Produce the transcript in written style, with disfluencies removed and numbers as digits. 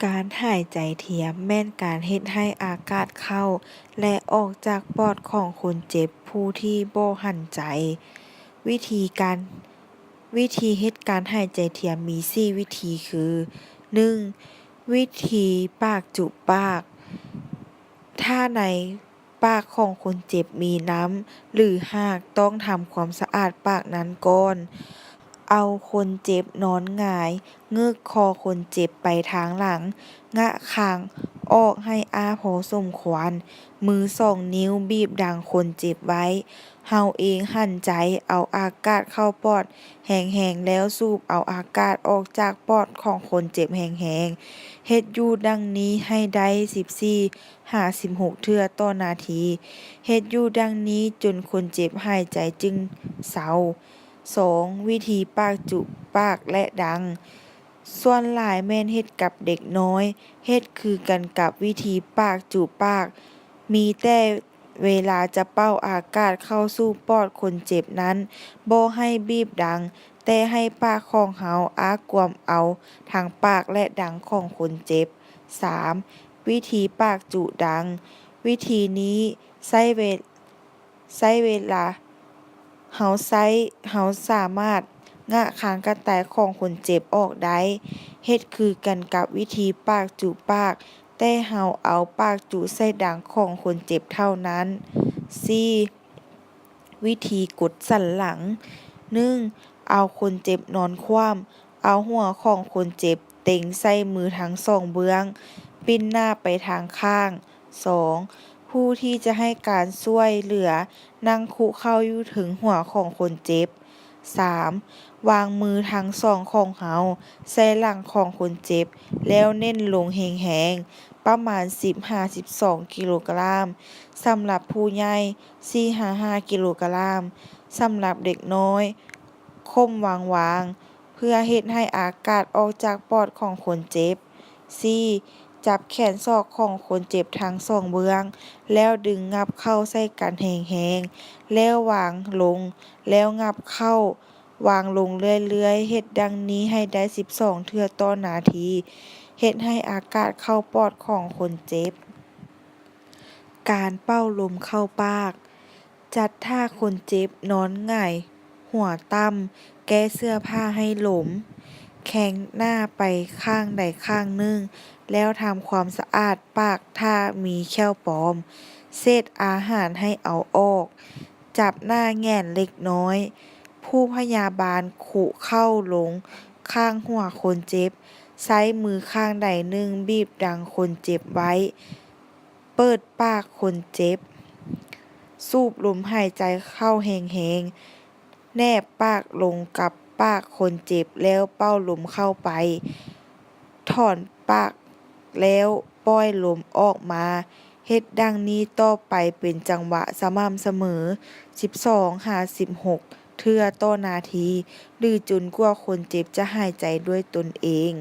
การหายใจเทียมแม่นการเฮ็ดให้อากาศเข้าและออกจากปอดของคนเจ็บผู้ที่บ่หั้นใจ วิธีการวิธีเฮ็ดการหายใจเทียมมี4วิธีคือ 1. วิธีปากจุปาก ถ้าในปากของคนเจ็บมีน้ำหรือหากต้องทำความสะอาดปากนั้นก่อน เอาคนเจ็บนอนหงายเงื้อคอคนเจ็บไปทางหลังงะคางออกให้อ้าพอสมควรมือ2 นิ้วบีบดังคนเจ็บไว้เฮาเองหั่นใจเอาอากาศเข้าปอดแห้งๆแล้วสูบเอาอากาศออกจากปอดของคนเจ็บแห้งๆเฮ็ดอยู่ดังนี้ให้ได้14-16เทื่อต่อนาทีเฮ็ดอยู่ดังนี้จนคนเจ็บหายใจจึงเซา2. วิธีปากจุปากและดัง ส่วนหลายแม่นเฮ็ดกับเด็กน้อยเฮ็ดคือกันกับวิธีปากจุปาก มีแต่เวลาจะเป่าอากาศเข้าสู่ปอดคนเจ็บนั้นบ่ให้บีบดัง แต่ให้ปากของเฮาอ้ากวมเอาทั้งปากและดังของคนเจ็บ 3. วิธีปากจุดัง วิธีนี้ใช้เวลาเฮาสามารถงะคางกระต่ายของคนเจ็บออกได้เฮ็ดคือกันกับวิธีปากจุปาก แต่เฮาเอาปากจุใส่ดังของคนเจ็บเท่านั้น 4. วิธีกดสันหลัง 1. เอาคนเจ็บนอนคว่ำเอาหัวของคนเจ็บเต็งใส่มือทั้งสองเบื้องปิ้นหน้าไปทางข้าง 2. ผู้ที่จะให้การช่วยเหลือนั่งคุเข่าอยู่ถึงหัวของคนเจ็บ 3. วางมือทั้งสองของเฮาใส่หลังของคนเจ็บแล้วเน้นลงแรงๆประมาณ10-12กิโลกรัมสำหรับผู้ใหญ่4-5กิโลกรัมสำหรับเด็กน้อยค้มวางๆเพื่อเฮ็ดให้อากาศออกจากปอดของคนเจ็บ 4. จับแขนศอกของคนเจ็บทั้งสองเบื้องแล้วดึงงับเข้าใส่กันแรงๆแล้ววางลงแล้วงับเข้าวางลงเรื่อยๆเฮ็ดดังนี้ให้ได้12เทื่อต่อนาทีเฮ็ดให้อากาศเข้าปอดของคนเจ็บ การเป่าลมเข้าปาก จัดท่าคนเจ็บนอนหงายหัวต่ำแก้เสื้อผ้าให้หลมแข็งหน้าไปข้างใดข้างหนึ่งแล้วทำความสะอาดปากถ้ามีแค่วปลอมเศษอาหารให้เอาออกจับหน้าแง่นเล็กน้อยผู้พยาบาลขุเข้าลงข้างหัวคนเจ็บใช้มือข้างใดหนึ่งบีบดังคนเจ็บไว้เปิดปากคนเจ็บสูบลมหายใจเข้าแรงๆแนบปากลงกับปากคนเจ็บแล้วเป่าลมเข้าไปถอนปากแล้วปล่อยลมออกมาเฮ็ดดังนี้ต่อไปเป็นจังหวะสม่ำเสมอ12-16เทื่อต่อนาทีหรือจนกว่าคนเจ็บจะหายใจด้วยตนเอง